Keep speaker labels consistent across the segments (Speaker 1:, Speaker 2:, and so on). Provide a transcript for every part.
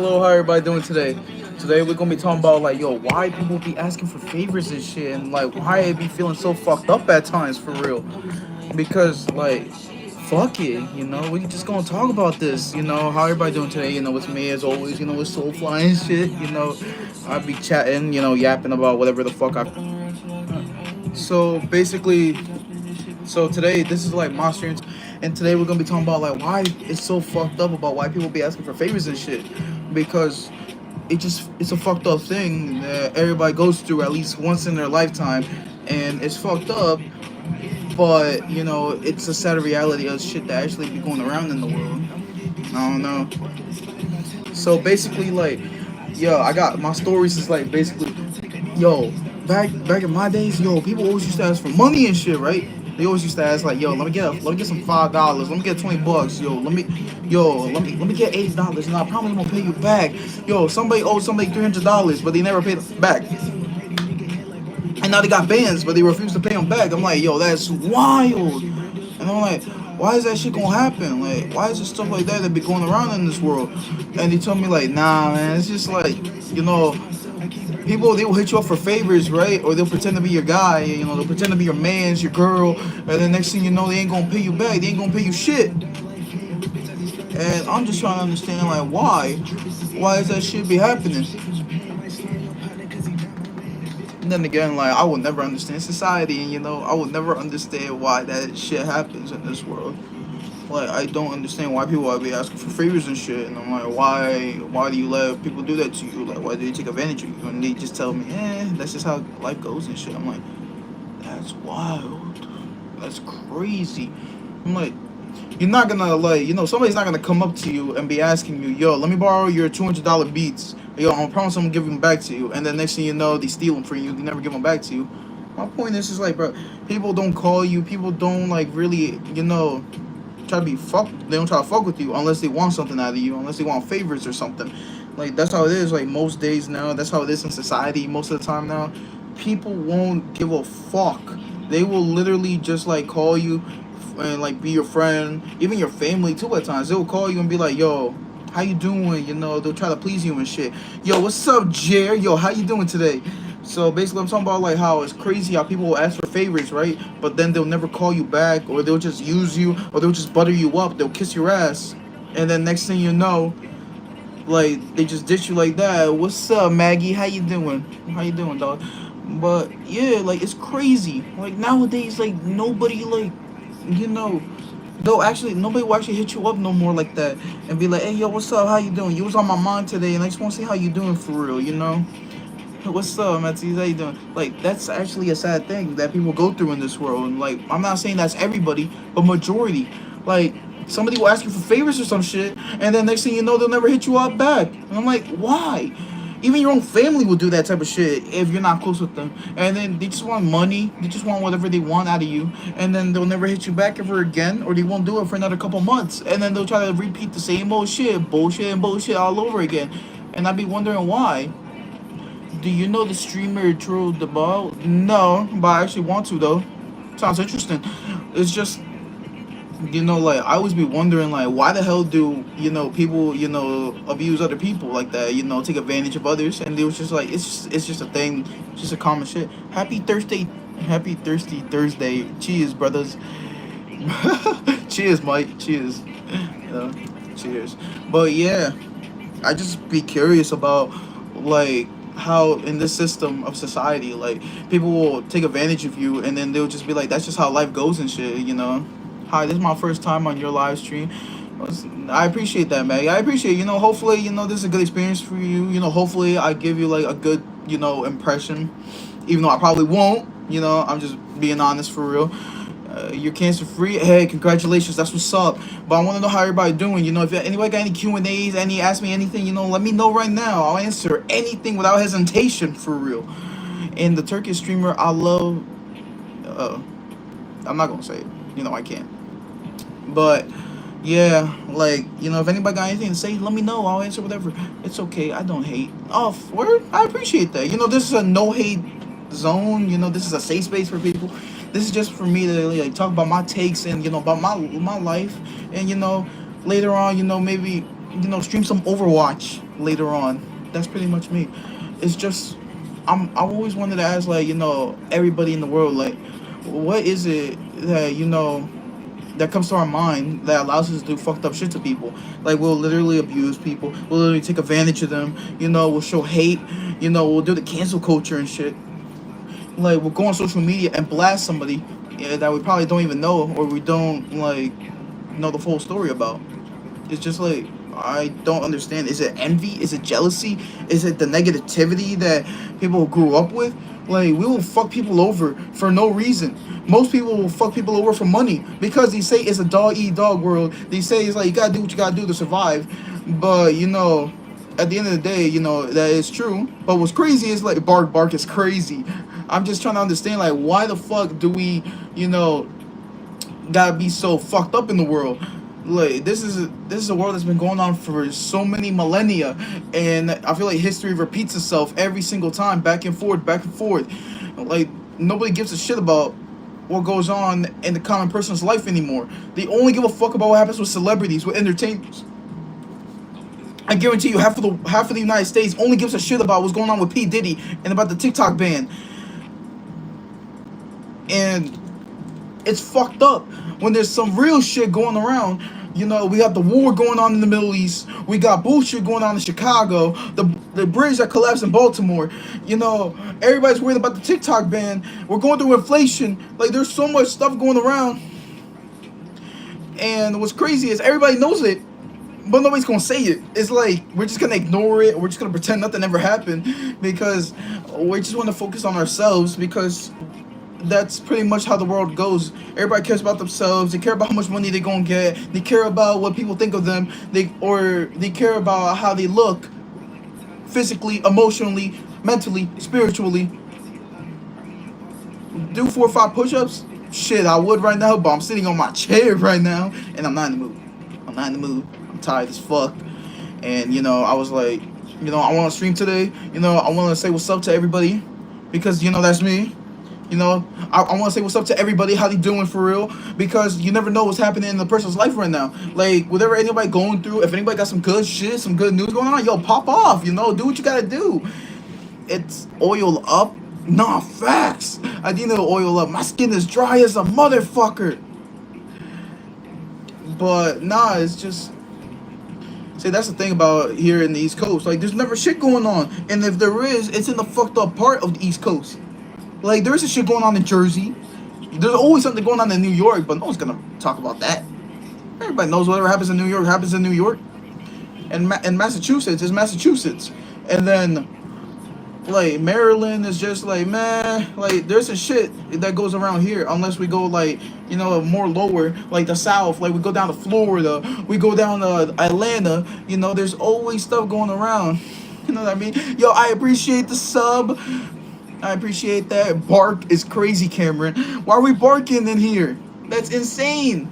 Speaker 1: Hello, how everybody doing today? Today we're gonna be talking about like, yo, why people be asking for favors and shit, and like why it be feeling so fucked up at times for real. Because like, fuck it, we just gonna talk about this. How everybody doing today? It's me as always. With Soulfly and shit. I be chatting, yapping about whatever the fuck I. So basically, today this is like my stream, and today we're gonna be talking about like why it's so fucked up about why people be asking for favors and shit, because it's a fucked up thing that everybody goes through at least once in their lifetime, and it's fucked up. But it's a sad reality of shit that actually be going around in the world. I don't know. So basically, like, yo, I got my stories is like basically, yo, back in my days, yo, people always used to ask for money and shit, right? They always used to ask like, yo, let me get some $5, let me get $20, let me get $80, and I promise I'm gonna pay you back. Yo, somebody owed somebody $300, but they never paid it back, and now they got bans, but they refuse to pay them back. I'm like, yo, that's wild. And I'm like, why is that shit gonna happen? Like, why is there stuff like that be going around in this world? And they told me like, nah, man, it's just like, you know, people, they will hit you up for favors, right? Or they'll pretend to be your guy, they'll pretend to be your man's, your girl, and then next thing you know, they ain't gonna pay you back. They ain't gonna pay you shit. And I'm just trying to understand like why? Why is that shit be happening? And then again, like I will never understand society, and I will never understand why that shit happens in this world. Like I don't understand why people are be asking for favors and shit, and I'm like, why do you let people do that to you? Like, why do you take advantage of you? And they just tell me, that's just how life goes and shit. I'm like, that's wild, that's crazy. I'm like, you're not gonna like, somebody's not gonna come up to you and be asking you, yo, let me borrow your $200 beats. Yo, I promise I'm gonna give them back to you. And then next thing you know, they steal them from you. They never give them back to you. My point is like, bro, people don't call you. People don't like really, try to be fuck. They don't try to fuck with you unless they want something out of you, unless they want favors or something. Like that's how it is. Like most days now, that's how it is in society. Most of the time now, people won't give a fuck. They will literally just like call you and like be your friend, even your family too. At times, they will call you and be like, "Yo, how you doing?" They'll try to please you and shit. Yo, what's up, Jer? Yo, how you doing today? So basically, I'm talking about like how it's crazy how people will ask for favors, right? But then they'll never call you back, or they'll just use you, or they'll just butter you up. They'll kiss your ass, and then next thing you know, like they just ditch you like that. What's up, Maggie? How you doing? How you doing, dog? But yeah, like it's crazy. Like nowadays, like nobody like, you know, though actually nobody will actually hit you up no more like that and be like, hey yo, what's up? How you doing? You was on my mind today, and I just want to see how you doing for real. What's up, Matthews? How you doing? Like that's actually a sad thing that people go through in this world. And like I'm not saying that's everybody, but majority. Like somebody will ask you for favors or some shit, and then next thing you know, they'll never hit you up back. And I'm like, why? Even your own family will do that type of shit if you're not close with them. And then they just want money. They just want whatever they want out of you. And then they'll never hit you back ever again, or they won't do it for another couple months. And then they'll try to repeat the same old shit, bullshit and bullshit all over again. And I'd be wondering why. Do you know the streamer True the Ball? No, but I actually want to though. Sounds interesting. It's just like I always be wondering like why the hell do people abuse other people like that, take advantage of others, and it was just like it's just a thing, it's just a common shit. Happy thirsty Thursday. Cheers, brothers. Cheers, Mike. Cheers. Cheers. But yeah, I just be curious about like how in this system of society like people will take advantage of you, and then they'll just be like that's just how life goes and shit. Hi, this is my first time on your live stream. I appreciate that, man. I appreciate, hopefully, this is a good experience for you. Hopefully I give you like a good, impression, even though I probably won't. I'm just being honest for real. You're cancer free. Hey, congratulations. That's what's up. But I want to know how everybody doing. If anybody got any Q&As, ask me anything, let me know right now. I'll answer anything without hesitation for real. And the Turkish streamer I love, I'm not gonna say it. I can't. But yeah, like if anybody got anything to say, let me know. I'll answer whatever. It's okay. I don't hate. Oh, word. I appreciate that. This is a no hate zone. This is a safe space for people. This is just for me to talk about my takes and about my life, and later on maybe stream some Overwatch later on. That's pretty much me. It's just I've always wanted to ask, like, everybody in the world, like, what is it that that comes to our mind that allows us to do fucked up shit to people. Like, we'll literally abuse people. We'll literally take advantage of them. We'll show hate. We'll do the cancel culture and shit. Like, we'll go on social media and blast somebody, that we probably don't even know, or we don't, like, know the full story about. It's just like, I don't understand. Is it envy? Is it jealousy? Is it the negativity that people grew up with? Like, we will fuck people over for no reason. Most people will fuck people over for money because they say it's a dog eat dog world. They say it's like you gotta do what you gotta do to survive. But at the end of the day, that is true. But what's crazy is, like, bark is crazy. I'm just trying to understand, like, why the fuck do we, gotta be so fucked up in the world? Like, this is a world that's been going on for so many millennia, and I feel like history repeats itself every single time, back and forth, back and forth. Like, nobody gives a shit about what goes on in the common person's life anymore. They only give a fuck about what happens with celebrities, with entertainers. I guarantee you, half of the United States only gives a shit about what's going on with P Diddy and about the TikTok ban. And it's fucked up when there's some real shit going around. We got the war going on in the Middle East. We got bullshit going on in Chicago. The bridge that collapsed in Baltimore. Everybody's worried about the TikTok ban. We're going through inflation. Like, there's so much stuff going around. And what's crazy is everybody knows it, but nobody's gonna say it. It's like we're just gonna ignore it. Or we're just gonna pretend nothing ever happened because we just want to focus on ourselves, because that's pretty much how the world goes. Everybody cares about themselves. They care about how much money they're gonna get. They care about what people think of them. They care about how they look physically, emotionally, mentally, spiritually. Do 4 or 5 push-ups? Shit, I would right now, but I'm sitting on my chair right now, and I'm not in the mood. I'm tired as fuck. And I was like, I want to stream today. I want to say what's up to everybody, because that's me. I want to say what's up to everybody, how they doing for real, because you never know what's happening in the person's life right now. Like, whatever anybody going through, if anybody got some good shit, some good news going on, yo, pop off, do what you gotta do. It's oil up. Nah, facts. I need to oil up. My skin is dry as a motherfucker. But nah, it's just, see, that's the thing about here in the East Coast. Like, there's never shit going on, and if there is, it's in the fucked up part of the East Coast. Like, there's a shit going on in Jersey. There's always something going on in New York, but no one's gonna talk about that. Everybody knows whatever happens in New York happens in New York. And Massachusetts is Massachusetts. And then, like, Maryland is just like, man, like, there's some shit that goes around here, unless we go, like, more lower, like the South. Like, we go down to Florida, we go down to Atlanta. There's always stuff going around. You know what I mean? Yo, I appreciate the sub. I appreciate that. Bark is crazy, Cameron. Why are we barking in here? That's insane.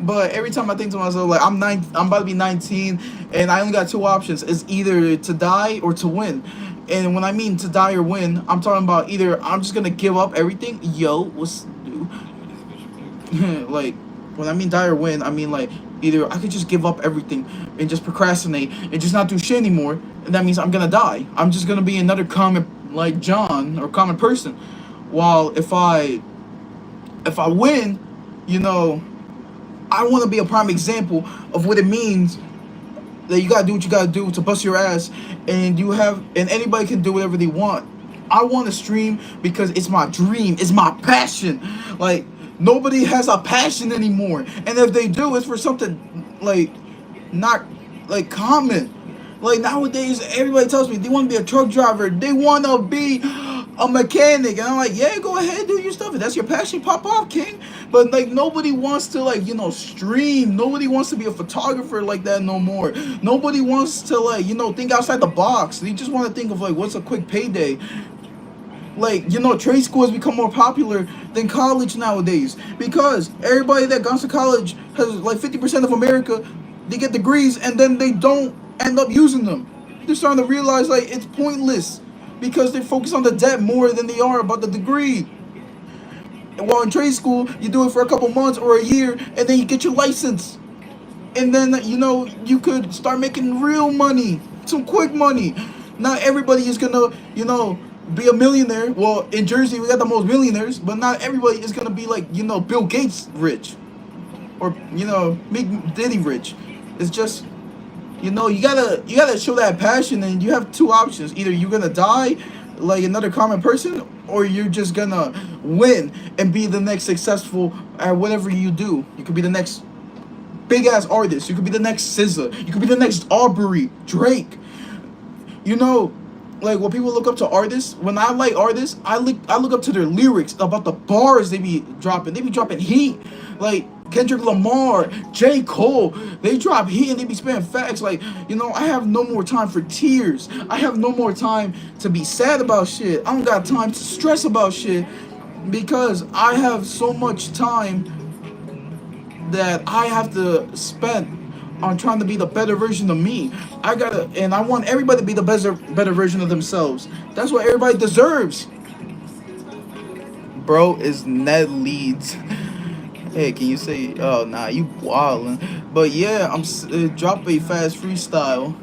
Speaker 1: But every time I think to myself, like, I'm about to be 19, and I only got 2 options. It's either to die or to win. And when I mean to die or win, I'm talking about either I'm just gonna give up everything. Yo, what's like, when I mean die or win, I mean, like, either I could just give up everything and just procrastinate and just not do shit anymore, and that means I'm gonna die. I'm just gonna be another common, like, John, or common person. While if I win, I want to be a prime example of what it means that you gotta do what you gotta do to bust your ass, and anybody can do whatever they want. I want to stream because it's my dream, it's my passion. Like, nobody has a passion anymore, and if they do, it's for something, like, not, like, common. Like, nowadays, everybody tells me they want to be a truck driver, they want to be a mechanic, and I'm like, yeah, go ahead, do your stuff. If that's your passion, pop off, king. But, like, nobody wants to, like, stream. Nobody wants to be a photographer like that no more. Nobody wants to, like, think outside the box. They just want to think of, like, what's a quick payday. Like, trade school has become more popular than college nowadays, because everybody that goes to college has, like, 50% of America, they get degrees and then they don't end up using them. They're starting to realize, like, it's pointless, because they focus on the debt more than they are about the degree. And while in trade school, you do it for a couple months or a year, and then you get your license. and then you could start making real money, some quick money. Not everybody is gonna be a millionaire. Well, in Jersey we got the most millionaires, but not everybody is gonna be like Bill Gates rich, or make Diddy rich. It's just you gotta show that passion, and you have two options: either you're gonna die like another common person, or you're just gonna win and be the next successful at whatever you do. You could be the next big ass artist. You could be the next SZA. You could be the next Aubrey, Drake. You know, like when people look up to artists, when I like artists, I look up to their lyrics about the bars they be dropping. They be dropping heat. Like Kendrick Lamar, J. Cole, they drop heat and they be spitting facts. Like, I have no more time for tears. I have no more time to be sad about shit. I don't got time to stress about shit because I have so much time that I have to spend on trying to be the better version of me. And I want everybody to be the better version of themselves. That's what everybody deserves. Bro, is Ned Leeds. Hey, can you say? Oh, nah, you wildin'. But yeah, drop a fast freestyle.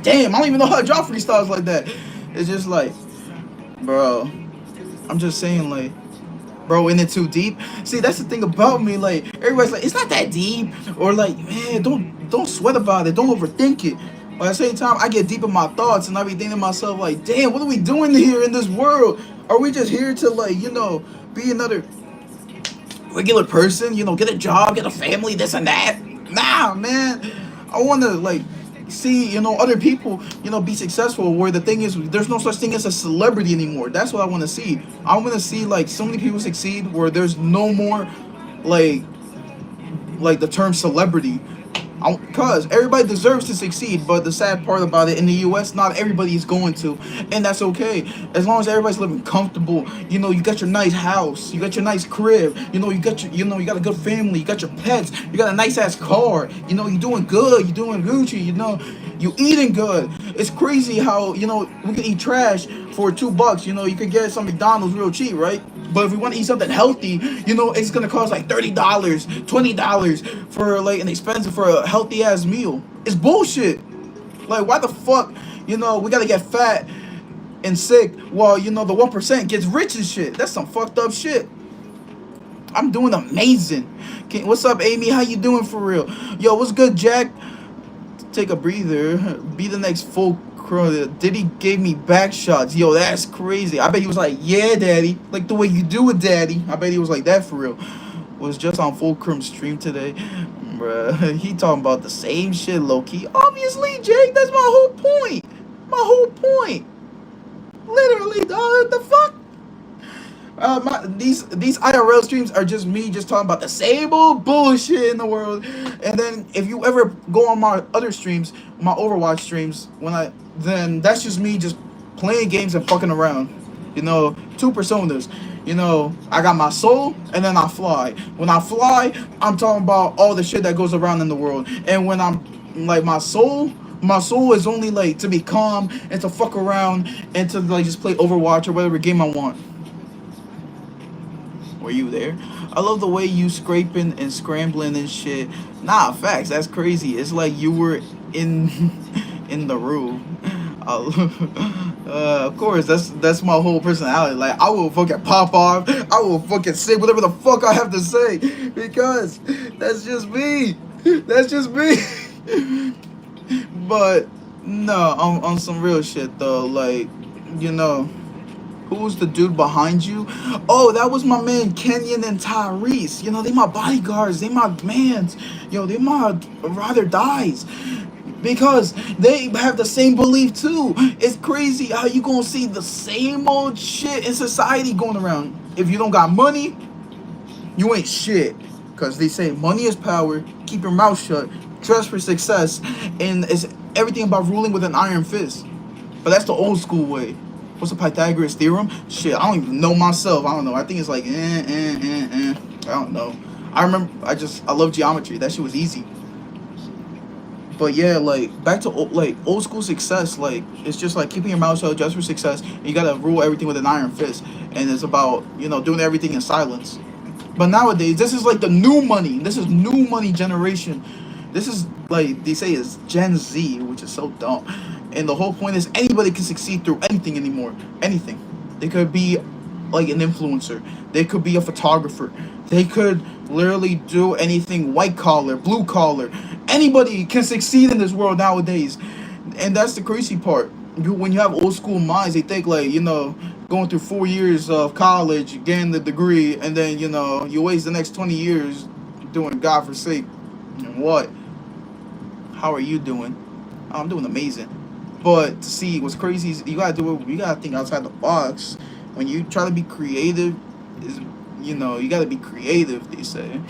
Speaker 1: Damn, I don't even know how to drop freestyles like that. It's just like, bro, I'm just saying, like, bro, in it too deep. See, that's the thing about me. Like, everybody's like, it's not that deep, or like, man, don't sweat about it, don't overthink it. But at the same time, I get deep in my thoughts, and I be thinking to myself, like, damn, what are we doing here in this world? Are we just here to like, be another regular person? Get a job, get a family, this and that? Nah, man. I want to like see other people be successful, where the thing is there's no such thing as a celebrity anymore. That's what I want to see. I want to see like so many people succeed where there's no more like the term celebrity, because everybody deserves to succeed. But the sad part about it, in the US, not everybody is going to, and that's okay. As long as everybody's living comfortable, you got your nice house, you got your nice crib, you got your you got a good family, you got your pets, you got a nice ass car, you doing good, you doing Gucci, you eating good. It's crazy how we can eat trash for $2. You could get some McDonald's real cheap, right? But if we want to eat something healthy, it's gonna cost like $30, $20 for like an expensive for a healthy ass meal. It's bullshit. Like, why the fuck, we gotta get fat and sick while the 1% gets rich and shit? That's some fucked up shit. I'm doing amazing. What's up, Amy? How you doing for real? Yo, what's good, Jack? Take a breather. Be the next full. Diddy gave me back shots. Yo, that's crazy. I bet he was like, yeah, daddy. Like the way you do it, daddy. I bet he was like that for real. Was just on Fulcrum stream today. Bruh, he talking about the same shit, low-key. Obviously, Jake, that's my whole point. My whole point. Literally, dog, the fuck? These IRL streams are just me just talking about the same old bullshit in the world. And then if you ever go on my other streams, my Overwatch streams, then that's just me just playing games and fucking around. Two personas. I got my soul, and then I fly. When I fly, I'm talking about all the shit that goes around in the world. And when I'm like my soul is only like to be calm and to fuck around and to like just play Overwatch or whatever game I want. Were you there? I love the way you scraping and scrambling and shit. Nah, facts. That's crazy. It's like you were in the room. Of course, that's my whole personality. Like, I will fucking pop off. I will fucking say whatever the fuck I have to say, because that's just me. That's just me. But no, on some real shit though. Like, who's the dude behind you? Oh, that was my man Kenyon and Tyrese. They my bodyguards. They my mans. They my ride or dies. Because they have the same belief too. It's crazy how you gonna see the same old shit in society going around. If you don't got money, you ain't shit. Because they say money is power, keep your mouth shut, dress for success, and it's everything about ruling with an iron fist. But that's the old school way. What's the Pythagoras theorem? Shit, I don't even know myself. I don't know. I think it's like I don't know. I love geometry. That shit was easy. But yeah, like, back to like old school success. Like, it's just like keeping your mouth shut, just for success. And you gotta rule everything with an iron fist. And it's about doing everything in silence. But nowadays, this is like the new money. This is new money generation. This is like they say is Gen Z, which is so dumb. And the whole point is anybody can succeed through anything anymore. Anything. They could be like an influencer. They could be a photographer. They could literally do anything, white collar, blue collar. Anybody can succeed in this world nowadays. And that's the crazy part. When you have old school minds, they think like, going through 4 years of college, getting the degree, and then, you waste the next 20 years doing God forsake. And what? How are you doing? I'm doing amazing. But to see what's crazy is you gotta do it. You gotta think outside the box. When you try to be creative, is you gotta be creative. They say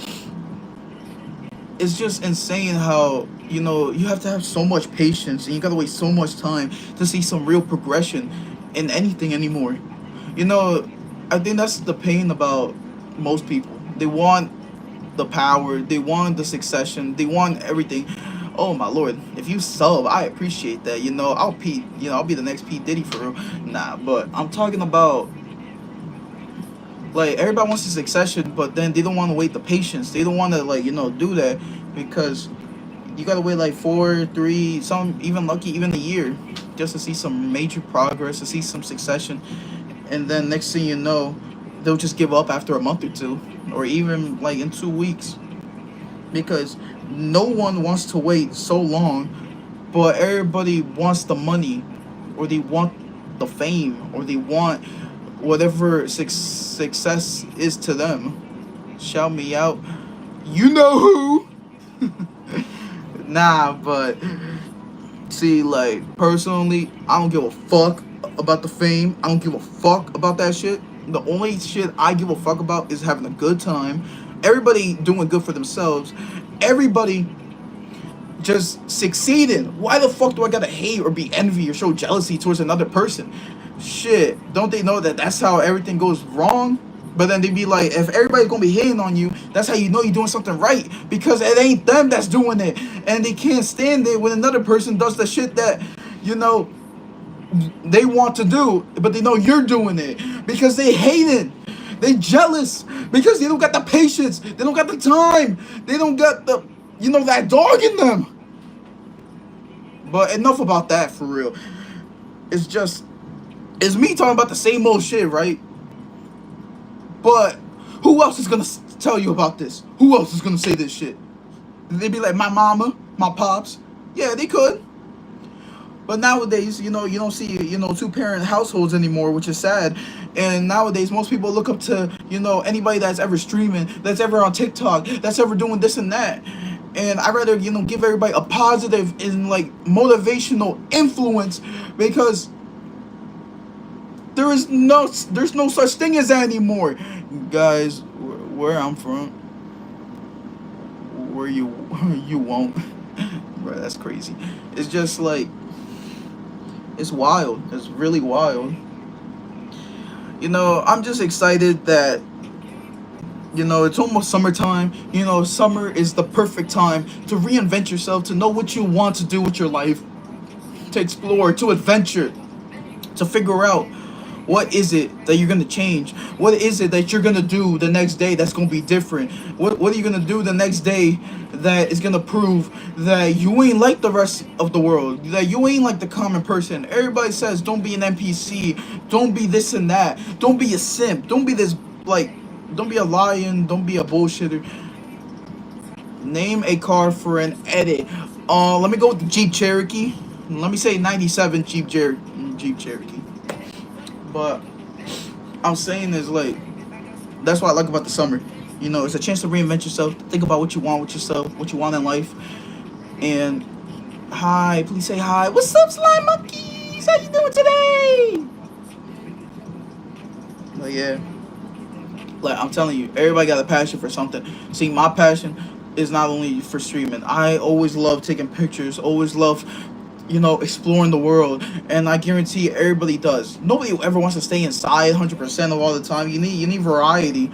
Speaker 1: it's just insane how you have to have so much patience and you gotta wait so much time to see some real progression in anything anymore. I think that's the pain about most people. They want the power, they want the succession, they want everything. Oh my lord, if you sub, I appreciate that. I'll be the next P Diddy for real. Nah, but I'm talking about like everybody wants the succession, but then they don't want to wait the patience. They don't want to do that because you gotta wait like 4, 3, some even lucky even a year just to see some major progress, to see some succession, and then next thing you know, they'll just give up after a month or two, or even like in 2 weeks, because no one wants to wait so long, but everybody wants the money, or they want the fame, or they want whatever success is to them. Shout me out. You know who? Nah, but see, like, personally, I don't give a fuck about the fame. I don't give a fuck about that shit. The only shit I give a fuck about is having a good time. Everybody doing good for themselves. Everybody just succeeding. Why the fuck do I gotta hate or be envy or show jealousy towards another person? Shit, don't they know that that's how everything goes wrong? But then they be like, if everybody's gonna be hating on you, that's how you know you're doing something right, because it ain't them that's doing it, and they can't stand it when another person does the shit that they want to do, but they know you're doing it because they hate it. They jealous because they don't got the patience, they don't got the time, they don't got the that dog in them. But enough about that for real. It's me talking about the same old shit, right? But who else is gonna tell you about this? Who else is gonna say this shit? They be like my mama, my pops. Yeah, they could. But nowadays, you don't see, two-parent households anymore, which is sad. And nowadays, most people look up to, anybody that's ever streaming, that's ever on TikTok, that's ever doing this and that. And I'd rather, give everybody a positive and, like, motivational influence, because there's no such thing as that anymore. Guys, where I'm from, where you won't. Bro, that's crazy. It's just like, it's wild. It's really wild. I'm just excited that, it's almost summertime. Summer is the perfect time to reinvent yourself, to know what you want to do with your life, to explore, to adventure, to figure out what is it that you're going to change? What is it that you're going to do the next day that's going to be different? What are you going to do the next day that is going to prove that you ain't like the rest of the world, that you ain't like the common person? Everybody says don't be an NPC, don't be this and that, don't be a simp, don't be this, like, don't be a lion, don't be a bullshitter. Name a car for an edit. Let me go with the Jeep Cherokee. Let me say 97 Jeep Cherokee. But I'm saying is, like, that's what I like about the summer. It's a chance to reinvent yourself, think about what you want with yourself, what you want in life. And hi, please say hi. What's up, slime monkeys? How you doing today? But yeah, like, I'm telling you, everybody got a passion for something. See, my passion is not only for streaming. I always love taking pictures, always love exploring the world, and I guarantee everybody does. Nobody ever wants to stay inside 100% of all the time. You need variety.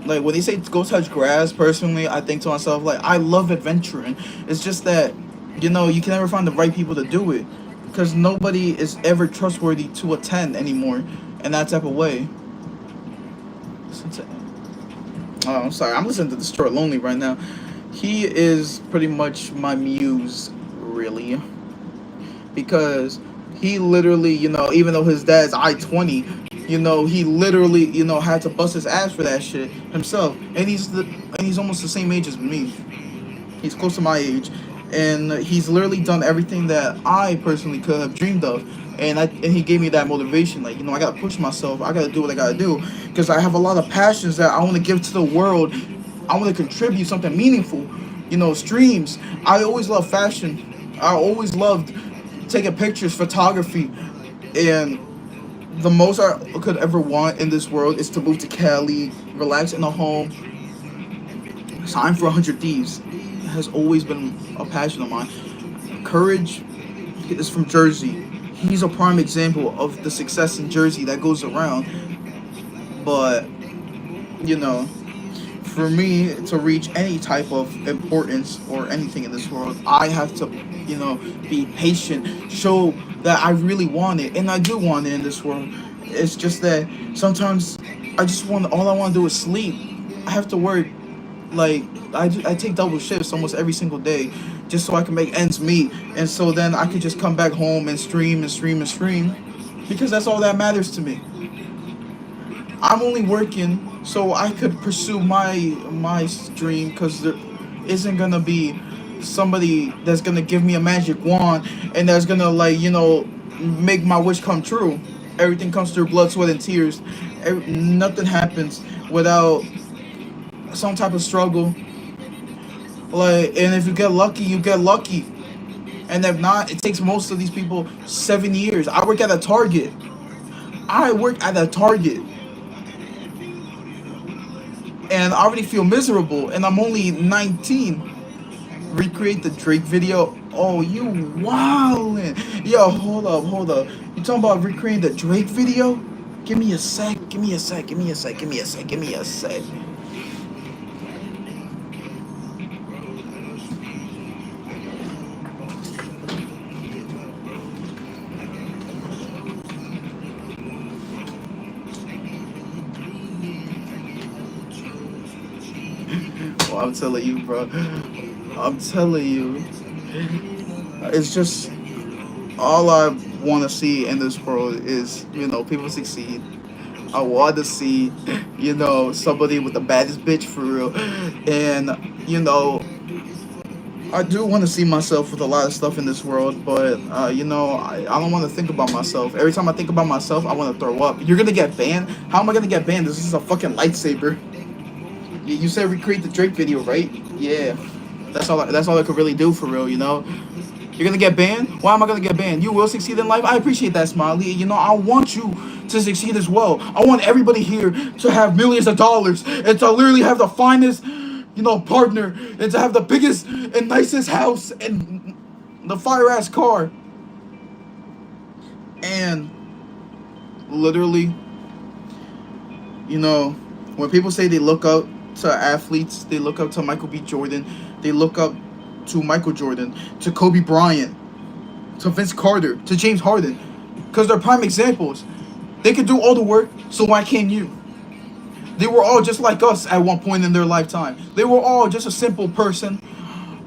Speaker 1: Like, when they say go touch grass, personally, I think to myself, like, I love adventuring. It's just that, you can never find the right people to do it, because nobody is ever trustworthy to attend anymore in that type of way. Oh, I'm sorry. I'm listening to the Destroy Lonely right now. He is pretty much my muse, really, because he literally, even though his dad's I-20, he literally, had to bust his ass for that shit himself, and he's almost the same age as me. He's close to my age, and he's literally done everything that I personally could have dreamed of. And he gave me that motivation. Like, I gotta push myself. I gotta do what I gotta do because I have a lot of passions that I want to give to the world. I want to contribute something meaningful. Streams. I always loved fashion. I always loved taking pictures, photography, and the most I could ever want in this world is to move to Cali, relax in a home, sign for 100 Thieves. It has always been a passion of mine. Courage is from Jersey. He's a prime example of the success in Jersey that goes around. But, you know, for me to reach any type of importance or anything in this world, I have to, be patient, show that I really want it, and I do want it in this world. It's just that sometimes all I want to do is sleep. I have to work. Like, I take double shifts almost every single day just so I can make ends meet, and so then I could just come back home and stream and stream and stream because that's all that matters to me. I'm only working so I could pursue my dream because there isn't gonna be somebody that's gonna give me a magic wand and that's gonna, like, make my wish come true. Everything comes through blood, sweat, and tears. Nothing happens without some type of struggle. Like, and if you get lucky, you get lucky. And if not, it takes most of these people 7 years. I work at a Target. I work at a Target. And I already feel miserable. And I'm only 19. Recreate the Drake video. Oh, you wildin'. Yo, hold up. You talking about recreating the Drake video? Give me a sec. Give me a sec. Give me a sec. Give me a sec. Give me a sec. Oh, I'm telling you, bro. I'm telling you. It's just all I want to see in this world is, people succeed. I want to see, somebody with the baddest bitch for real. And, I do want to see myself with a lot of stuff in this world, but, I don't want to think about myself. Every time I think about myself, I want to throw up. You're going to get banned? How am I going to get banned? This is a fucking lightsaber. You said recreate the Drake video, right? Yeah. That's all I could really do for real, You're gonna get banned? Why am I gonna get banned? You will succeed in life? I appreciate that, Smiley. I want you to succeed as well. I want everybody here to have millions of dollars and to literally have the finest, partner, and to have the biggest and nicest house and the fire ass car. And literally, when people say they look up to athletes, they look up to Michael B. Jordan, they look up to Michael Jordan, to Kobe Bryant, to Vince Carter, to James Harden, because they're prime examples. They could do all the work, so why can't you? They were all just like us at one point in their lifetime. They were all just a simple person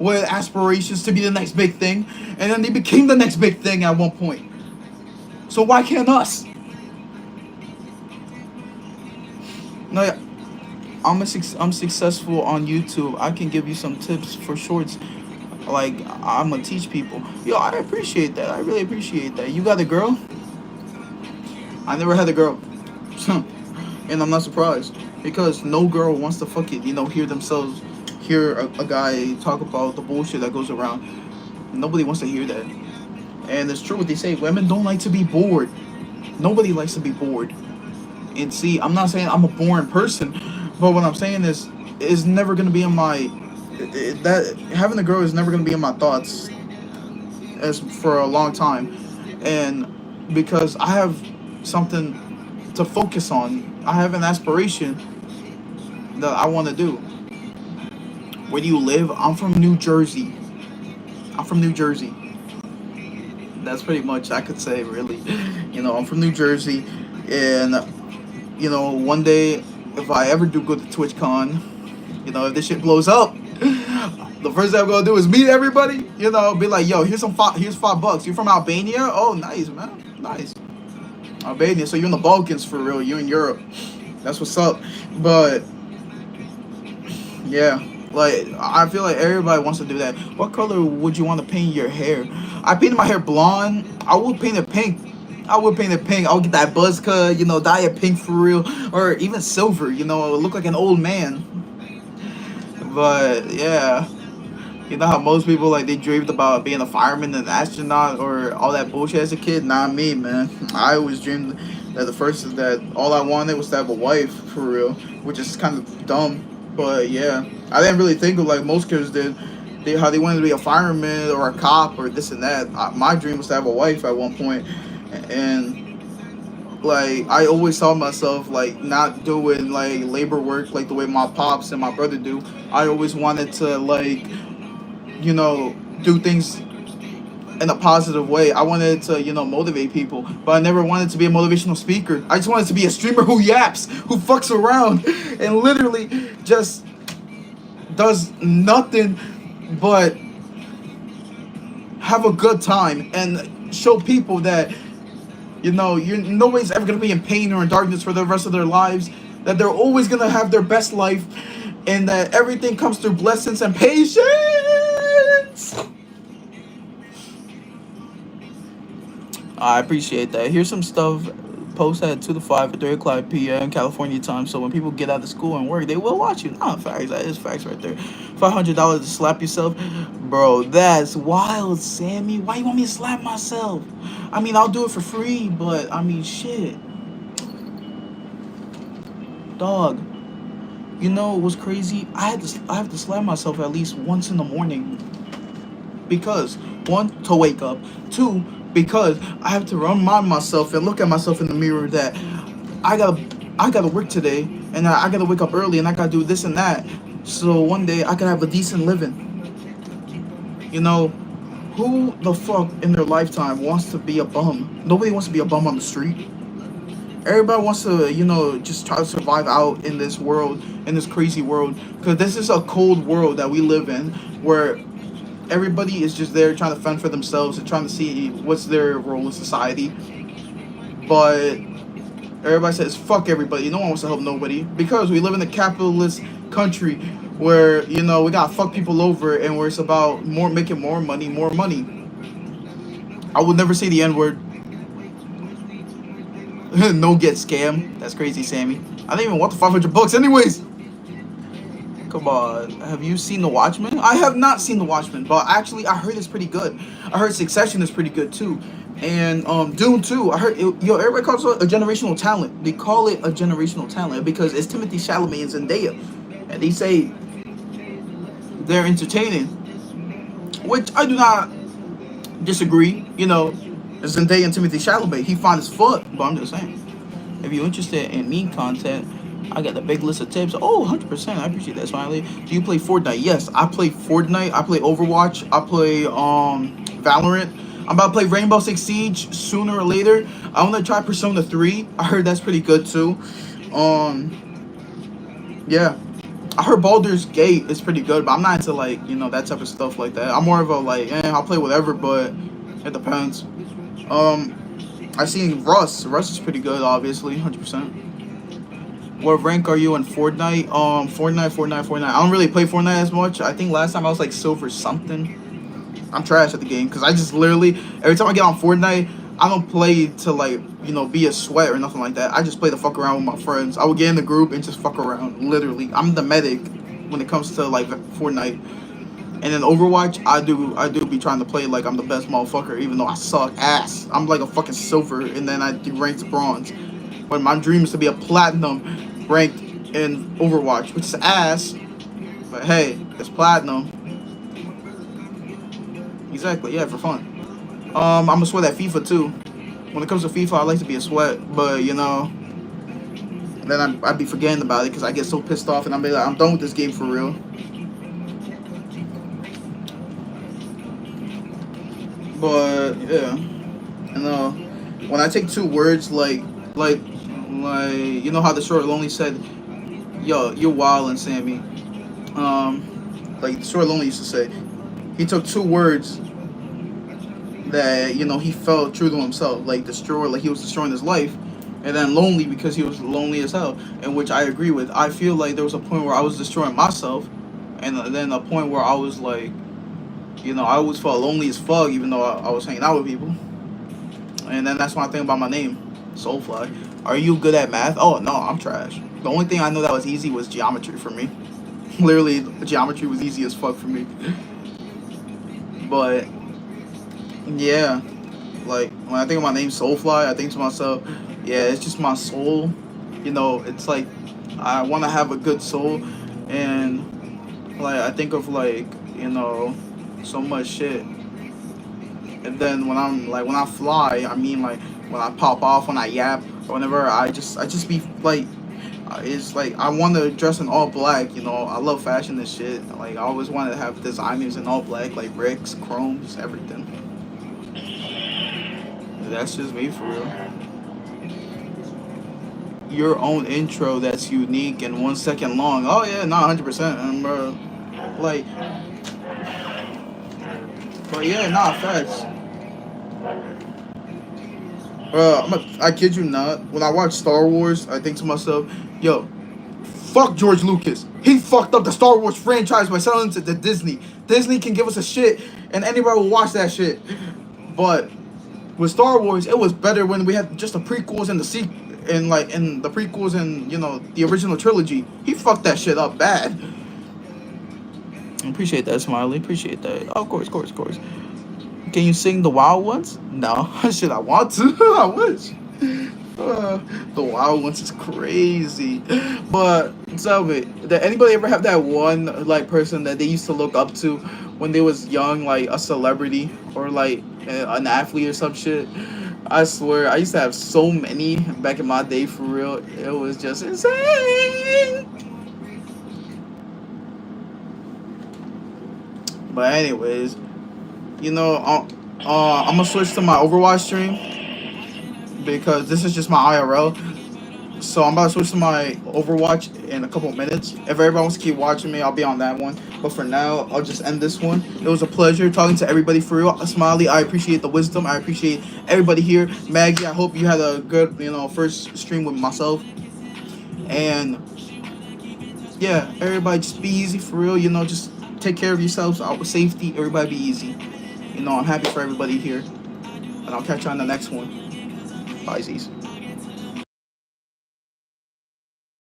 Speaker 1: with aspirations to be the next big thing, and then they became the next big thing at one point. So why can't us? No, yeah. I'm successful on YouTube. I can give you some tips for shorts. Like, I'm gonna teach people. Yo, I appreciate that. I really appreciate that. You got a girl? I never had a girl. And I'm not surprised. Because no girl wants to fucking, hear a guy talk about the bullshit that goes around. Nobody wants to hear that. And it's true what they say. Women don't like to be bored. Nobody likes to be bored. And see, I'm not saying I'm a boring person. But what I'm saying is, it's never gonna be in my that having a girl is never gonna be in my thoughts as for a long time, and because I have something to focus on, I have an aspiration that I want to do. Where do you live? I'm from New Jersey. I'm from New Jersey. That's pretty much I could say, really. I'm from New Jersey, and one day if I ever do go to TwitchCon, if this shit blows up, the first thing I'm gonna do is meet everybody. Be like, yo, here's $5. You're from Albania? Oh, nice, man, nice. Albania. So you're in the Balkans for real. You're in Europe. That's what's up. But yeah, like I feel like everybody wants to do that. What color would you want to paint your hair? I painted my hair blonde. I would paint it pink. I would paint it pink. I would get that buzz cut, dye it pink for real, or even silver. Look like an old man. But yeah, you know how most people like they dreamed about being a fireman and an astronaut or all that bullshit as a kid? Not me, man. I always dreamed that that all I wanted was to have a wife for real, which is kind of dumb. But yeah, I didn't really think of like most kids did. How they wanted to be a fireman or a cop or this and that. My dream was to have a wife at one point, and like I always saw myself like not doing like labor work like the way my pops and my brother do. I always wanted to like do things in a positive way. I wanted to motivate people, but I never wanted to be a motivational speaker. I just wanted to be a streamer who yaps, who fucks around, and literally just does nothing but have a good time and show people that you're nobody's ever gonna be in pain or in darkness for the rest of their lives. That they're always gonna have their best life, and that everything comes through blessings and patience. I appreciate that. Here's some stuff posted at 2 to 5 at 3 o'clock p.m. California time. So when people get out of school and work, they will watch you. Nah, facts. That is facts right there. $500 to slap yourself. Bro, that's wild, Sammy. Why you want me to slap myself? I mean, I'll do it for free, but I mean, shit. Dog. You know what's crazy? I have to slap myself at least once in the morning. Because, one, to wake up. Two, because I have to remind myself and look at myself in the mirror that I gotta work today, and I gotta wake up early, and I gotta do this and that, so one day I can have a decent living. Who the fuck in their lifetime wants to be a bum? Nobody wants to be a bum on the street. Everybody wants to, just try to survive out in this world, in this crazy world, because this is a cold world that we live in, where everybody is just there trying to fend for themselves and trying to see what's their role in society. But everybody says fuck everybody. No one wants to help nobody because we live in a capitalist country where we gotta fuck people over, and where it's about making more money, more money. I would never say the N word. No get scam. That's crazy, Sammy. I didn't even want the $500 anyways. Come on, have you seen The Watchmen? I have not seen The Watchmen, but actually I heard it's pretty good. I heard Succession is pretty good too, and Dune too. I heard everybody calls it a generational talent. They call it a generational talent because it's Timothy Chalamet and Zendaya, and they say they're entertaining, which I do not disagree. Zendaya and Timothy Chalamet, he fine as fuck, but I'm just saying, if you're interested in meme content, I got a big list of tips. Oh, 100%. I appreciate that, Smiley. Do you play Fortnite? Yes, I play Fortnite. I play Overwatch. I play Valorant. I'm about to play Rainbow Six Siege sooner or later. I want to try Persona 3. I heard that's pretty good too. Yeah. I heard Baldur's Gate is pretty good, but I'm not into like, that type of stuff like that. I'm more of a like, I'll play whatever, but it depends. I seen Rust. Rust is pretty good, obviously, 100%. What rank are you in Fortnite? Fortnite. I don't really play Fortnite as much. I think last time I was like silver something. I'm trash at the game because I just literally every time I get on Fortnite, I don't play to like be a sweat or nothing like that. I just play to fuck around with my friends. I would get in the group and just fuck around. Literally, I'm the medic when it comes to like Fortnite. And then Overwatch, I do be trying to play like I'm the best motherfucker, even though I suck ass. I'm like a fucking silver, and then I do ranked bronze. But my dream is to be a platinum ranked in Overwatch, which is ass. But hey, it's platinum. Exactly, yeah, for fun. I'm a sweat at FIFA too. When it comes to FIFA, I like to be a sweat, but then I'd be forgetting about it because I get so pissed off, and I'm done with this game for real. But yeah, when I take two words like how the short lonely said, Yo, you're wild and Sammy. Like Sora Lonely used to say, he took two words that he felt true to himself, like destroy, like he was destroying his life, and then lonely because he was lonely as hell, and which I agree with. I feel like there was a point where I was destroying myself, and then a point where I was like, I always felt lonely as fuck, even though I was hanging out with people, and then that's when I think about my name, Soulfly. Are you good at math? Oh no, I'm trash. The only thing I know that was easy was geometry for me. Literally, geometry was easy as fuck for me. But yeah, like when I think of my name Soulfly, I think to myself, yeah, it's just my soul. It's like I want to have a good soul, and like I think of like so much shit. And then when I fly, I mean like when I pop off, when I yap, or whenever I just be like, it's like I want to dress in all black. I love fashion and shit. Like I always wanted to have designers in all black, like bricks, chromes, everything. That's just me for real. Your own intro that's unique and 1 second long. Oh yeah, not 100%. Like, but yeah, nah, facts. I kid you not. When I watch Star Wars, I think to myself, yo, fuck George Lucas. He fucked up the Star Wars franchise by selling it to Disney. Disney can give us a shit, and anybody will watch that shit. But with Star Wars, it was better when we had just the prequels and the and the prequels and the original trilogy. He fucked that shit up bad. Appreciate that, Smiley. Appreciate that. Oh, of course, of course, of course. Can you sing the Wild Ones? No. Shit, I want to. I wish. Uh, the Wild Ones is crazy. But tell me, did anybody ever have that one like person that they used to look up to when they was young, like a celebrity or like an athlete or some shit? I swear, I used to have so many back in my day. For real, it was just insane. But anyways, you know, uh, I'm gonna switch to my Overwatch stream because this is just my IRL. So I'm about to switch to my Overwatch in a couple of minutes. If everybody wants to keep watching me, I'll be on that one. But for now, I'll just end this one. It was a pleasure talking to everybody for real. Smiley, I appreciate the wisdom. I appreciate everybody here. Maggie, I hope you had a good, first stream with myself. And yeah, everybody just be easy for real. Just take care of yourselves out with safety. Everybody be easy. I'm happy for everybody here. And I'll catch you on the next one. Bye, Z's.